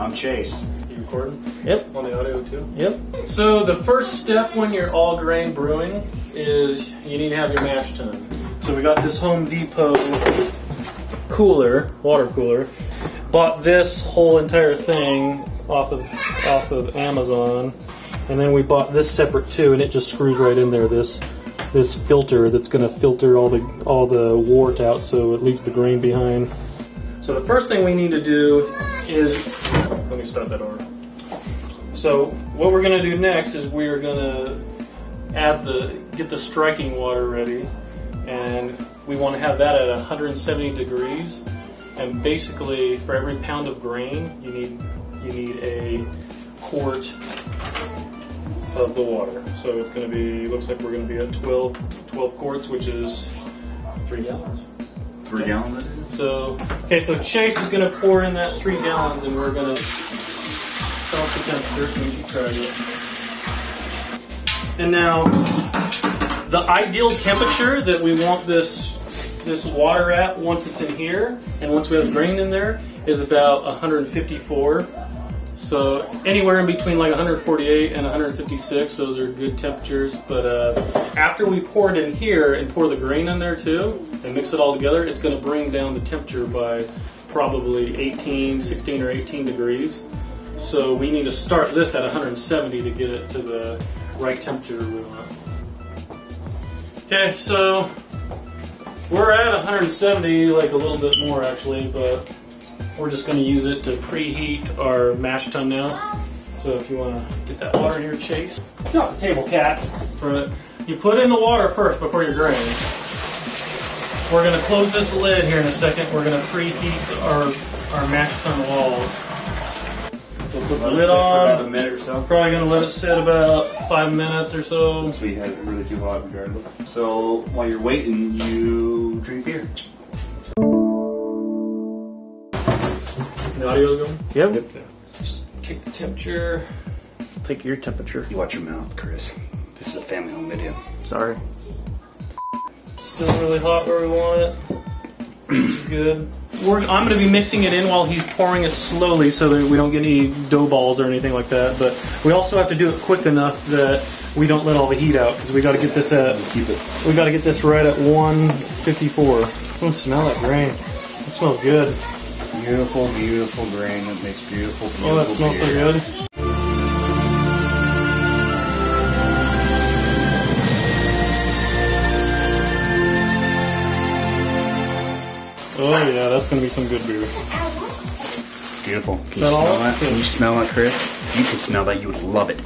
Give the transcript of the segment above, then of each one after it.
I'm Chase. You recording? Yep. On the audio too? Yep. So the first step when you're all grain brewing is you need to have your mash tun. So we got this Home Depot cooler, water cooler. Bought this whole entire thing off of Amazon, and then we bought this separate too, and it just screws right in there. This filter that's going to filter all the wort out, so it leaves the grain behind. So the first thing we need to do is, let me start that over. So what we're going to do next is we're going to get the striking water ready, and we want to have that at 170 degrees. And basically, for every pound of grain, you need a quart of the water. So it's going to be, looks like we're going to be at 12 quarts, which is 3 gallons. 3 gallons? So, okay, so Chase is going to pour in that 3 gallons, and we're going to tell us the temperature so we can try it. And now, the ideal temperature that we want this water at once it's in here, and once we have grain in there, is about 154. So anywhere in between like 148 and 156, those are good temperatures. But after we pour it in here and pour the grain in there too, and mix it all together, it's going to bring down the temperature by probably 16 or 18 degrees. So we need to start this at 170 to get it to the right temperature we want. Okay, so we're at 170, like a little bit more actually, but we're just going to use it to preheat our mash tun now. So if you want to get that water in here, Chase. Get off the table, cat. You put in the water first before your grain. We're going to close this lid here in a second. We're going to preheat our mash tun walls. So put the lid on. For about a minute or so. Probably going to let it sit about 5 minutes or so. Since we had it really too hot regardless. So while you're waiting, you drink beer. The audio's going? Yep. Okay. So just take the temperature. Take your temperature. You watch your mouth, Chris. This is a family home video. Sorry. Still really hot where we want it. Which is good. I'm going to be mixing it in while he's pouring it slowly so that we don't get any dough balls or anything like that. But we also have to do it quick enough that we don't let all the heat out, because we got to get this we got to get this right at 154. Oh, smell that grain. It smells good. Beautiful, beautiful grain that makes beautiful, beautiful Oh, that smells so beer. good. Oh yeah, that's going to be some good beer. It's beautiful. Can you That smell all? that? Can you smell that, Chris? You can smell that. You would love it.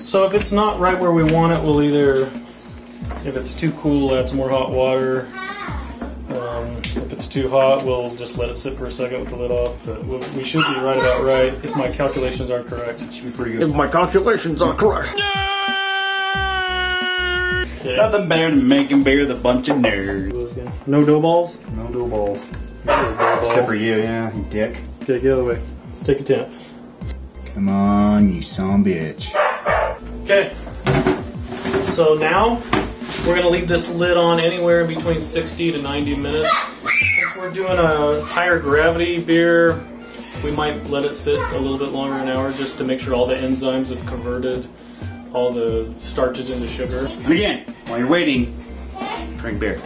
So if it's not right where we want it, we'll either, if it's too cool, add some more hot water. If it's too hot, we'll just let it sit for a second with the lid off. But we should be right about right if my calculations are correct. It should be pretty good. If my calculations are correct. Okay. Nothing better than making beer with a bunch of nerds. No dough balls? No dough balls. No dough ball. Except for you, yeah, you dick. Okay, get out of the way. Let's take a temp. Come on, you son of a bitch. Okay. So now we're going to leave this lid on anywhere in between 60 to 90 minutes. Since we're doing a higher gravity beer, we might let it sit a little bit longer, an hour, just to make sure all the enzymes have converted all the starches into sugar. And again, while you're waiting, drink beer.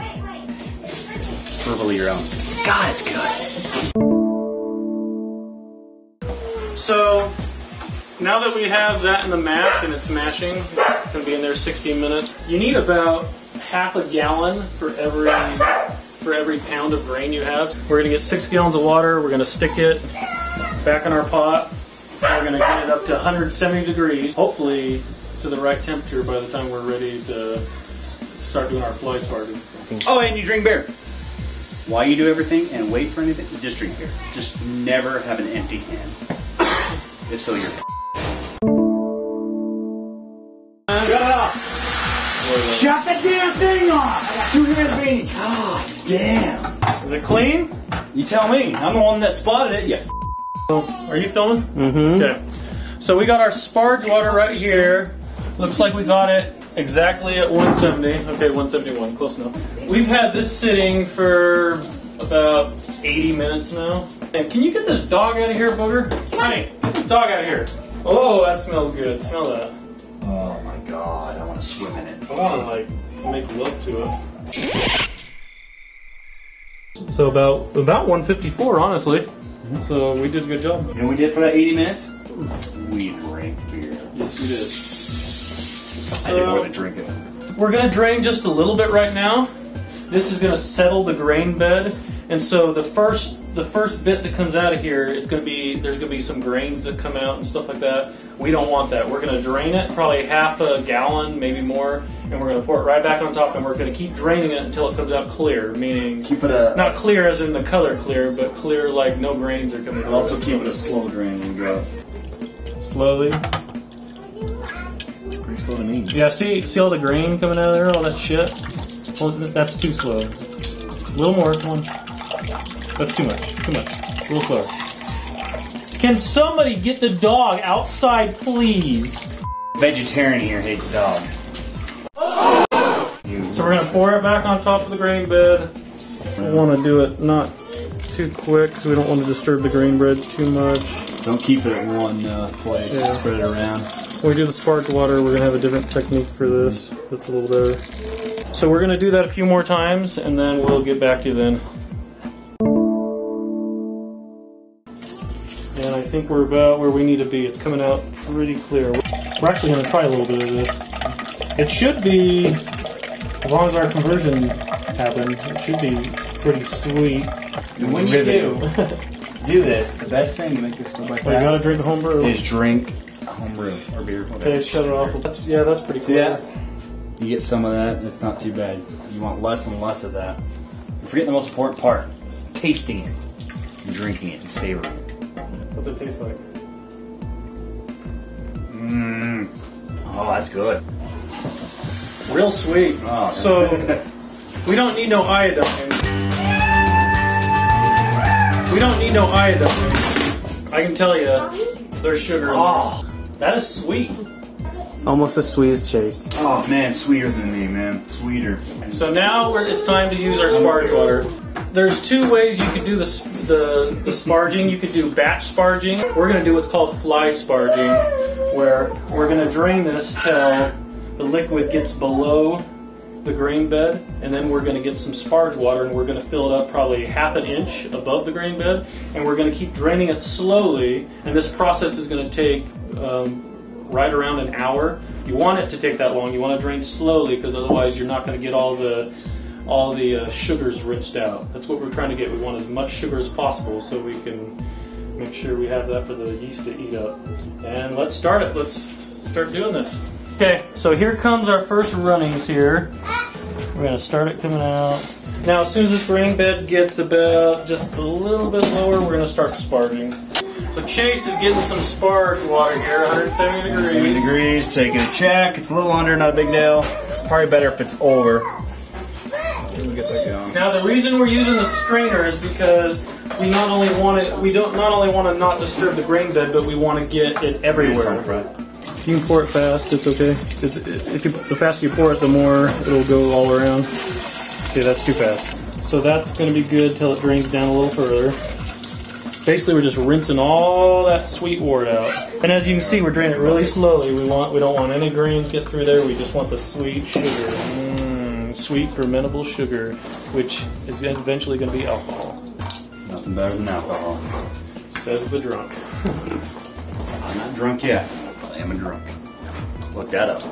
Verbally your own. God, it's good. So now that we have that in the mash and it's mashing, it's going to be in there 60 minutes. You need about half a gallon for every pound of grain you have. We're going to get 6 gallons of water. We're going to stick it back in our pot. We're going to get it up to 170 degrees, hopefully to the right temperature by the time we're ready to start doing our fly sparking. Oh, and you drink beer. While you do everything and wait for anything, just drink beer. Just never have an empty hand. If so, you're Shut up! Shut the damn thing off! I got 2 hand beans. God damn. Is it clean? You tell me. I'm the one that spotted it, you Are you filming? Mm-hmm. Okay. So we got our sparge water right here. Looks like we got it exactly at 170. Okay, 171, close enough. We've had this sitting for about 80 minutes now. And can you get this dog out of here, Booger? Honey, get this dog out of here. Oh, that smells good. Smell that. Oh my god, I want to swim in it. I want to like make love to it. So about 154, honestly. So we did a good job. You know what we did for that 80 minutes? We drank beer. Yes, we did. I did more than drink it. We're gonna drain just a little bit right now. This is gonna settle the grain bed, and so the first bit that comes out of here, there's gonna be some grains that come out and stuff like that. We don't want that. We're gonna drain it, probably half a gallon, maybe more, and we're gonna pour it right back on top, and we're gonna keep draining it until it comes out clear, meaning Keep it not clear as in the color clear, but clear like no grains are coming out. Also keep it a slow drain when you go. Slowly. Pretty slow to me. Yeah, see all the grain coming out of there, all that shit? Well, that's too slow. A little more, come on. That's too much, A little slower. Can somebody get the dog outside, please? Vegetarian here hates dogs. So we're gonna pour it back on top of the grain bed. I want to do it not too quick because we don't want to disturb the grain bread too much. Don't keep it in one place. Yeah. Spread it around. When we do the sparge water, we're gonna have a different technique for this. That's a little better. So we're gonna do that a few more times, and then we'll get back to you then. And I think we're about where we need to be. It's coming out pretty clear. We're actually gonna try a little bit of this. It should be, as long as our conversion happened, it should be pretty sweet. And when you do this, the best thing to make this go like You gotta drink homebrew. is drink homebrew or beer. Whatever. Okay, shut it off. That's pretty cool. See that? You get some of that, it's not too bad. You want less and less of that. You forget the most important part. Tasting it. And drinking it and savoring it. What's it taste like? Oh, that's good. Real sweet. Oh, So, we don't need no iodine. I can tell you, there's sugar in Oh. there. That is sweet. Almost as sweet as Chase. Oh man, sweeter than me, man. Sweeter. So now it's time to use our sparge water. There's two ways you could do the sparging. You could do batch sparging. We're going to do what's called fly sparging, where we're going to drain this till the liquid gets below the grain bed, and then we're going to get some sparge water, and we're going to fill it up probably half an inch above the grain bed, and we're going to keep draining it slowly, and this process is going to take right around an hour. You want it to take that long. You want to drain slowly because otherwise you're not going to get all the sugars rinsed out. That's what we're trying to get. We want as much sugar as possible so we can make sure we have that for the yeast to eat up. And let's start it. Let's start doing this. Okay, so here comes our first runnings here. We're going to start it coming out. Now, as soon as this grain bed gets about just a little bit lower, we're going to start sparging. So Chase is getting some sparge water here, 170 degrees. 70 degrees, taking a check. It's a little under, not a big deal. Probably better if it's over. We'll get that going. Now the reason we're using the strainer is because we don't only want to not disturb the grain bed, but we want to get it everywhere. You can pour it fast, it's okay. The faster you pour it, the more it'll go all around. Okay, that's too fast. So that's going to be good till it drains down a little further. Basically, we're just rinsing all that sweet wort out. And as you can see, we're draining it really slowly. We don't want any grains get through there. We just want the sweet sugar. Sweet fermentable sugar, which is eventually going to be alcohol. Nothing better than alcohol. Says the drunk. I'm not drunk yet, but I am a drunk. Look that up.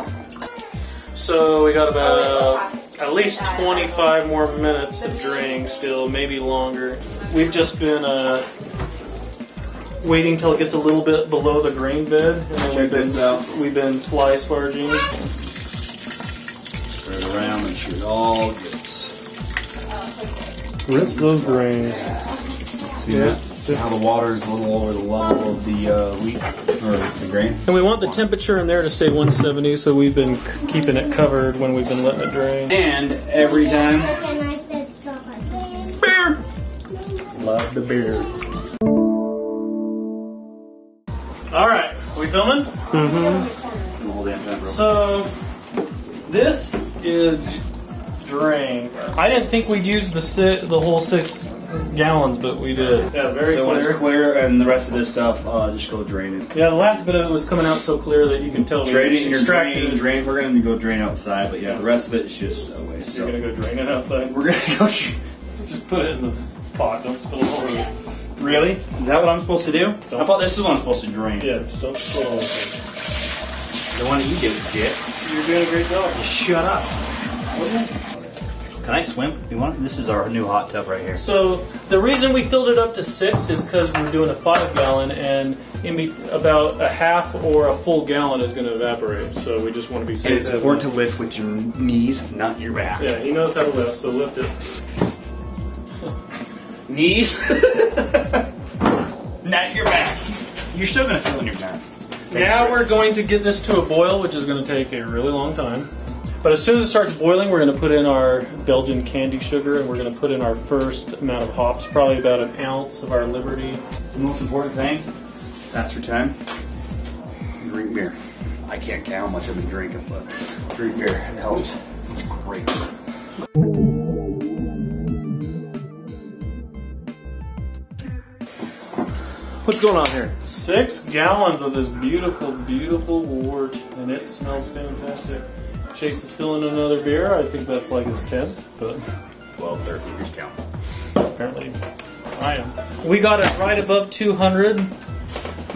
So we got about at least 25 more minutes of draining still, maybe longer. We've just been waiting till it gets a little bit below the grain bed, and then we've been fly sparging. Spread it around, make sure it all gets. Rinse those grains. See that? How the water is a little over the level of the wheat or the grain. And we want the temperature in there to stay 170, so we've been keeping it covered when we've been letting it drain. And every time, Beer! love the beer. Alright, we filming? The whole damn time, bro. So, this is drain. I didn't think we'd use the whole 6 gallons, but we did. Yeah, very so clear. when it's clear, and the rest of this stuff, just go drain it. Yeah, the last bit of it was coming out so clear that you can tell. Drain it in your extracted drain. We're going to go drain outside, but yeah, the rest of it is just a waste. You're going to go drain it outside? We're going to go... Just put it in the pot. Don't spill it all over. Really? Is that what I'm supposed to do? I thought this is what I'm supposed to drain. Yeah, just don't spill it all over. The one that you did, Dick. You're doing a great job. Just shut up. Can I swim? You want? This is our new hot tub right here. So the reason we filled it up to 6 is because we're doing a 5-gallon, and about a half or a full gallon is going to evaporate. So we just want to be safe. And it's important to lift with your knees, not your back. Yeah, he knows how to lift, so lift it. Knees, not your back. You're still going to feel in your back. Now we're going to get this to a boil, which is going to take a really long time. But as soon as it starts boiling, we're going to put in our Belgian candy sugar, and we're going to put in our first amount of hops, probably about an ounce of our Liberty. The most important thing, faster time, drink beer. I can't count how much I've been drinking, but drink beer. It helps. It's great. What's going on here? 6 gallons of this beautiful, beautiful wort, and it smells fantastic. Chase is filling another beer. I think that's like his 10th, but 12, 13, just count. apparently I am. We got it right above 200.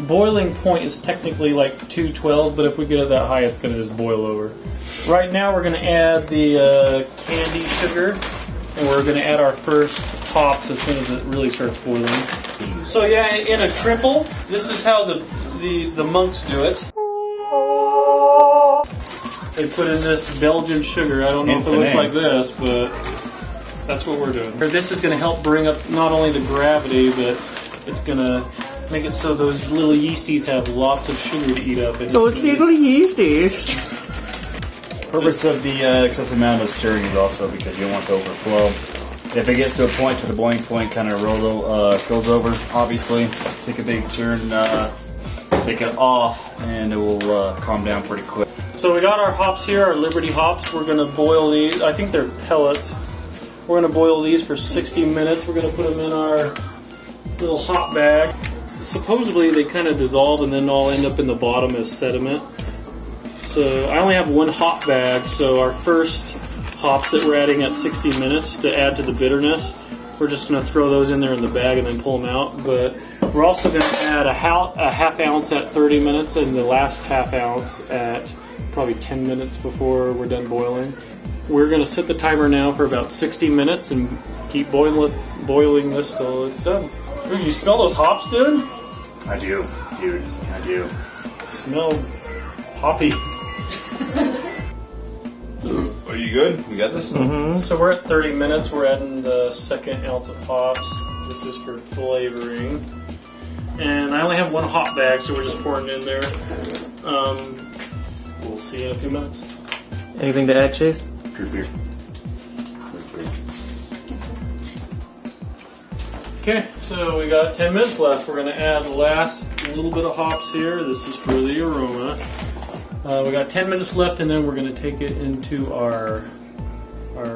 Boiling point is technically like 212, but if we get it that high, it's going to just boil over. Right now, we're going to add the candy sugar, and we're going to add our first hops as soon as it really starts boiling. So yeah, in a triple, this is how the monks do it. They put in this Belgian sugar. I don't know if it looks like this, but that's what we're doing. This is going to help bring up not only the gravity, but it's going to make it so those little yeasties have lots of sugar to eat up. Those little yeasties. The purpose of the excessive amount of stirring is also because you don't want it to overflow. If it gets to a point to the boiling point, kind of goes over, obviously, take a big turn, take it off, and it will calm down pretty quick. So we got our hops here, our Liberty hops. We're going to boil these. I think they're pellets. We're going to boil these for 60 minutes. We're going to put them in our little hop bag. Supposedly they kind of dissolve and then all end up in the bottom as sediment. So I only have one hop bag, so our first hops that we're adding at 60 minutes to add to the bitterness, we're just going to throw those in there in the bag and then pull them out. But we're also going to add a half ounce at 30 minutes and the last half ounce at probably 10 minutes before we're done boiling. We're going to set the timer now for about 60 minutes and keep boiling this till it's done. Ooh, you smell those hops, dude? I do, dude. I do. Smell hoppy. Are you good? You got this? Mm-hmm. So we're at 30 minutes. We're adding the second ounce of hops. This is for flavoring. And I only have one hop bag, so we're just pouring it in there. We'll see you in a few minutes. Anything to add, Chase? Drink beer. Okay, so we got 10 minutes left. We're going to add the last little bit of hops here. This is for the aroma. We got 10 minutes left, and then we're going to take it into our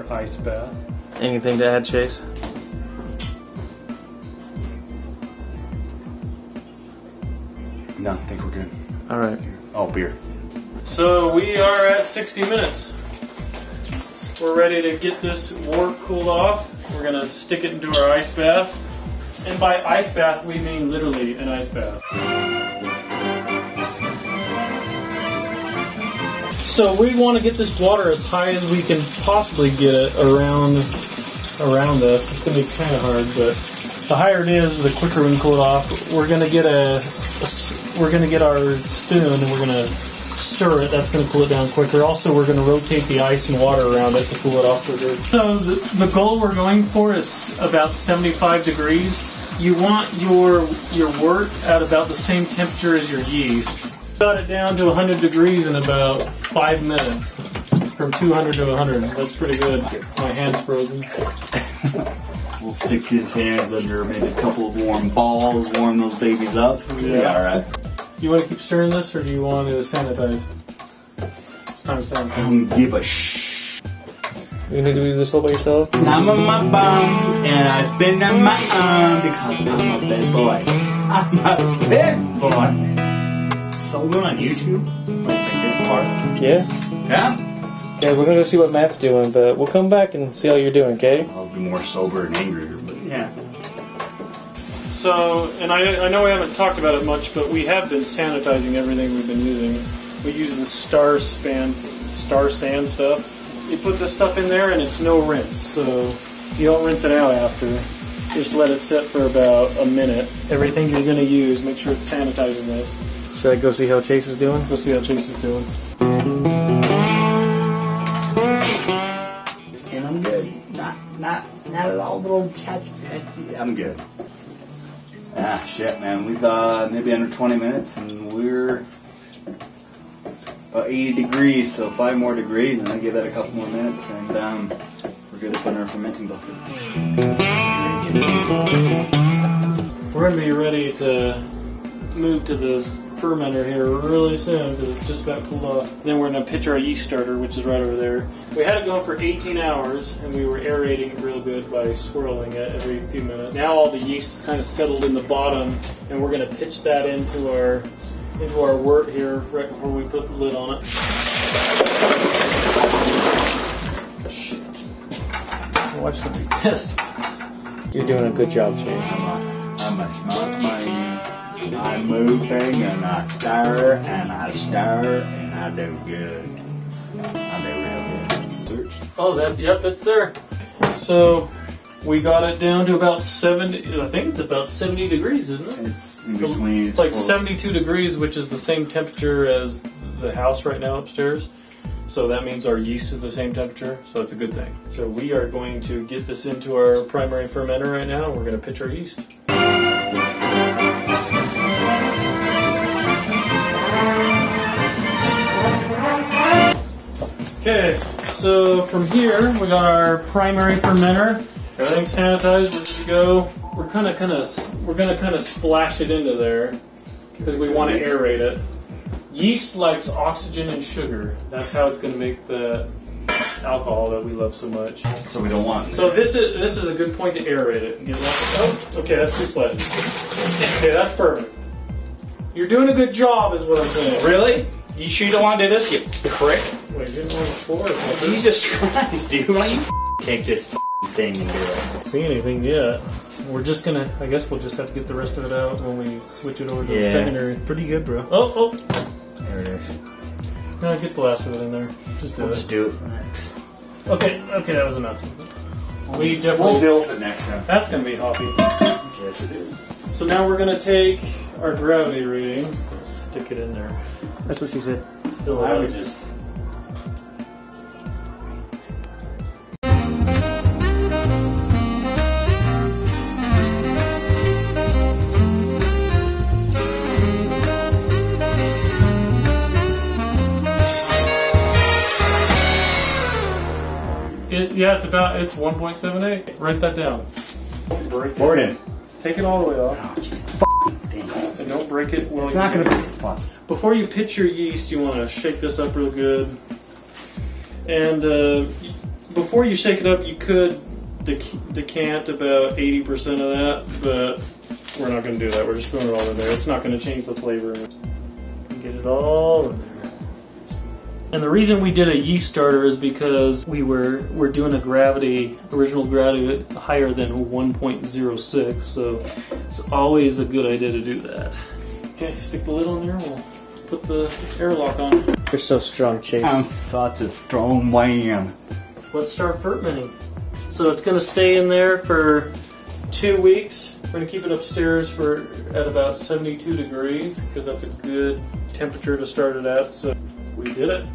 ice bath. Anything to add, Chase? No, I think we're good. All right. Oh, beer. So we are at 60 minutes. We're ready to get this wort cooled off. We're going to stick it into our ice bath. And by ice bath, we mean literally an ice bath. So we want to get this water as high as we can possibly get it around this. It's going to be kind of hard, but the higher it is, the quicker we can cool it off. We're going to get our spoon and we're going to stir it. That's going to cool it down quicker. Also, we're going to rotate the ice and water around it to cool it off quicker. So the goal we're going for is about 75 degrees. You want your wort at about the same temperature as your yeast. Got it down to 100 degrees in about 5 minutes. From 200 to 100. That's pretty good. My hand's frozen. We'll stick his hands under maybe a couple of warm balls, warm those babies up. Yeah. All right. You want to keep stirring this, or do you want to sanitize? It's time to sanitize. Give a shh. You need to do this all by yourself? I'm on my bum and I spin on my arm because I'm a big boy. I'm a big boy. So going on YouTube? Like this part? Yeah? Yeah? Yeah, we're gonna go see what Matt's doing, but we'll come back and see how you're doing, okay? I'll be more sober and angrier, but yeah. So, and I know we haven't talked about it much, but we have been sanitizing everything we've been using. We use the Star Sand stuff. You put this stuff in there and it's no rinse, so you don't rinse it out after. Just let it sit for about a minute. Everything you're going to use, make sure it's sanitizing this. Should I go see how Chase is doing? Go see how Chase is doing. And I'm good. Not at all little touch. I'm good. Ah, shit, man. We've maybe under 20 minutes and we're about 80 degrees, so 5 more degrees, and I give that a couple more minutes, and we're good to put in our fermenting bucket. We're going to be ready to move to the fermenter here really soon because it's just about cooled off. Then we're going to pitch our yeast starter, which is right over there. We had it going for 18 hours, and we were aerating it real good by swirling it every few minutes. Now all the yeast is kind of settled in the bottom, and we're going to pitch that into our wort here right before we put the lid on it. Shit. My wife's going to be pissed. You're doing a good job, Chase. I'm a smart man. I move things and I stir and I stir and I do good. I do real good. Oh, that's there. So we got it down to about 70. I think it's about 70 degrees, isn't it? It's in between. It's like 72 degrees, which is the same temperature as the house right now upstairs. So that means our yeast is the same temperature, so that's a good thing. So we are going to get this into our primary fermenter right now, and we're going to pitch our yeast. Okay, so from here we got our primary fermenter. Everything's sanitized, ready to go. We're gonna kind of splash it into there because we want to aerate it. Yeast likes oxygen and sugar. That's how it's going to make the alcohol that we love so much. So we don't want it. So this is a good point to aerate it. Get oh, okay, that's 2 splashes. Okay, that's perfect. You're doing a good job, is what I'm saying. Really? You sure you don't want to do this, you prick? Wait, you didn't want the floor. Jesus Christ, dude. Why don't you take this thing and do it? I don't see anything yet. We're just gonna, I guess we'll just have to get the rest of it out when we switch it over to the secondary. Pretty good, bro. Oh. There it is. No, get the last of it in there. Just do it. Just do it next. Okay, that was enough. We We'll definitely, deal with it next time. that's gonna be hoppy. Yes, it is. So now we're gonna take our gravity reading, stick it in there. That's what she said. Fill it I up. would just... It's 1.78. Write that down. Break it. Pour it in. Take it all the way off. Oh, geez. And don't break it while It's not you're going to be fun. Before you pitch your yeast, you want to shake this up real good. And before you shake it up, you could decant about 80% of that, but we're not going to do that. We're just throwing it all in there. It's not going to change the flavor. Get it all in there. And the reason we did a yeast starter is because we're doing a original gravity higher than 1.06, so it's always a good idea to do that. Okay, stick the lid on there, we'll put the airlock on. You're so strong, Chase. I'm such a strong man. Let's start fermenting. So it's going to stay in there for 2 weeks. We're going to keep it upstairs at about 72 degrees because that's a good temperature to start it at. So we did it.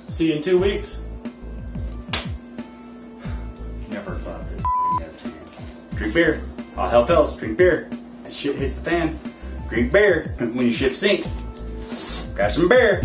See you in 2 weeks. Never thought this has drink beer. All hell else, drink beer. That shit hits the fan. Drink beer when your ship sinks. Grab some beer.